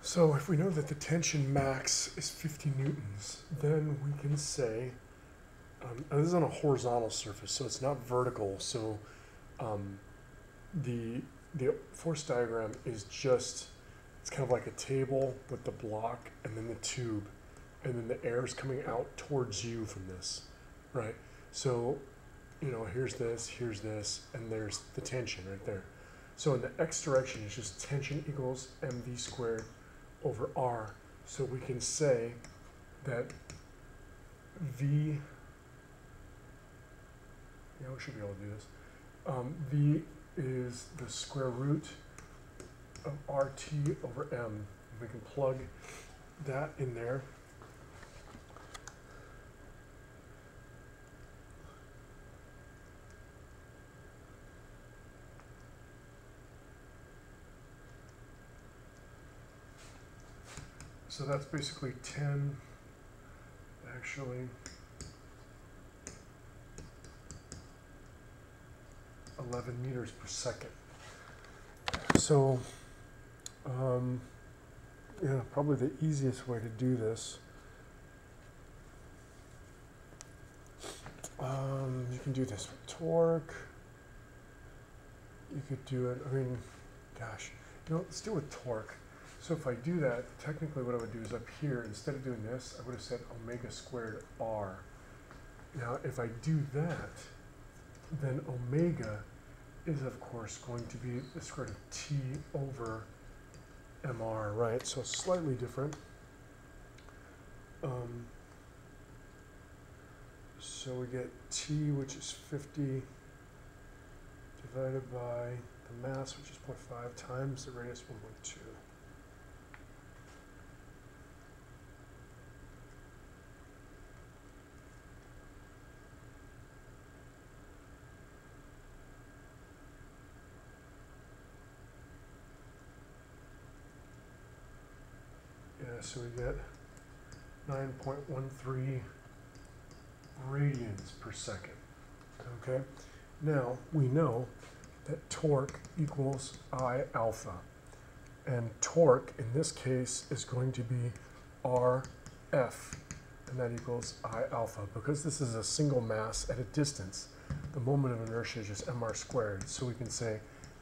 So if we know that the tension max is 50 newtons, then we can say, and this is on a horizontal surface, so it's not vertical, so um, the force diagram is just, it's kind of like a table with the block and then the tube, and then the air is coming out towards you from this, right? So, you know, here's this, and there's the tension right there. So in the x direction, it's just tension equals mv squared over r. So we can say that v, yeah, we should be able to do this. V is the square root of RT over M. We can plug that in there. So that's basically 10, actually, 11 meters per second. So, yeah, probably the easiest way to do this. You can do this with torque. You could do it, I mean, gosh, you know, let's do it with torque. So if I do that, technically what I would do is up here, instead of doing this, I would have said omega squared r. Now, if I do that, then omega is, of course, going to be the square root of t over mr, right? So slightly different. So we get t, which is 50, divided by the mass, which is 0.5, times the radius, 1.2. Yeah, so we get 9.13 radians per second. Okay? Now, we know that torque equals I alpha. And torque, in this case, is going to be RF, and that equals I alpha. Because this is a single mass at a distance, the moment of inertia is just mr squared. So we can say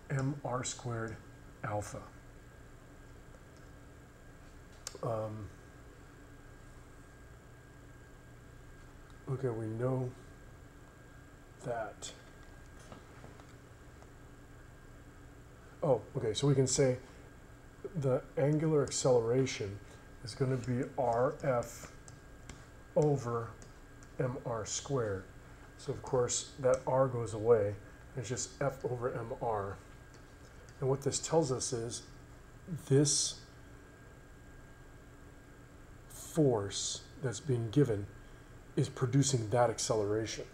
mr squared alpha. Okay, we know that. Oh, okay, so we can say the angular acceleration is going to be RF over mr squared. So of course that r goes away, it's just F over mr. And what this tells us is this force that's being given is producing that acceleration.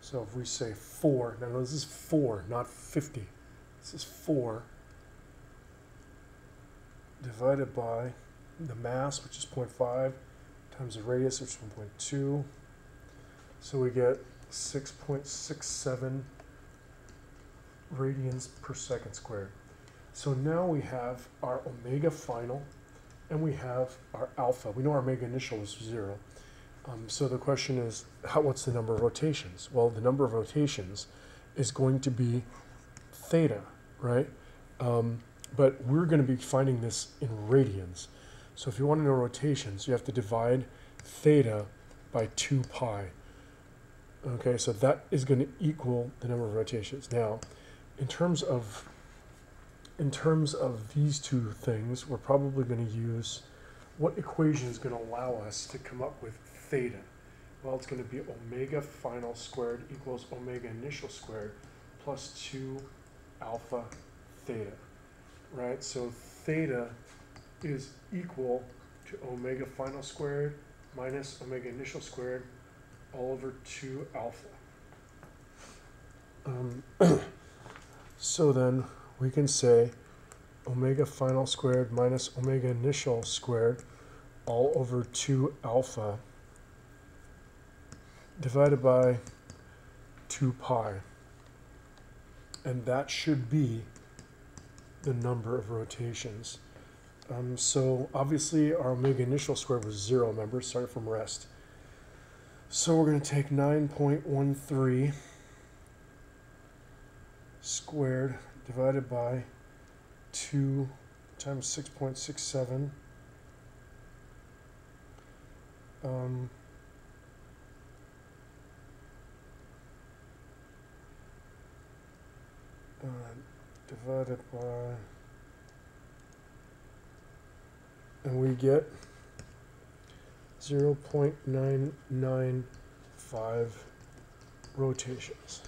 So if we say 4, now this is 4, not 50. This is 4 divided by the mass, which is 0.5, times the radius, which is 1.2. So we get 6.67 radians per second squared. So now we have our omega final, and we have our alpha. We know our omega initial is 0. So the question is, what's the number of rotations? Well, the number of rotations is going to be theta, right? But we're going to be finding this in radians. So if you want to know rotations, you have to divide theta by 2 pi. Okay, so that is going to equal the number of rotations. Now, in terms of these two things, we're probably going to use, what equation is going to allow us to come up with theta? Well, it's going to be omega final squared equals omega initial squared plus 2 alpha theta, right? So theta is equal to omega final squared minus omega initial squared all over 2 alpha. So then we can say omega final squared minus omega initial squared all over 2 alpha divided by 2 pi. And that should be the number of rotations. So obviously our omega initial squared was 0, remember, started from rest. So we're going to take 9.13 squared divided by 2 times 6.67. Divided by, and we get 0.995 rotations.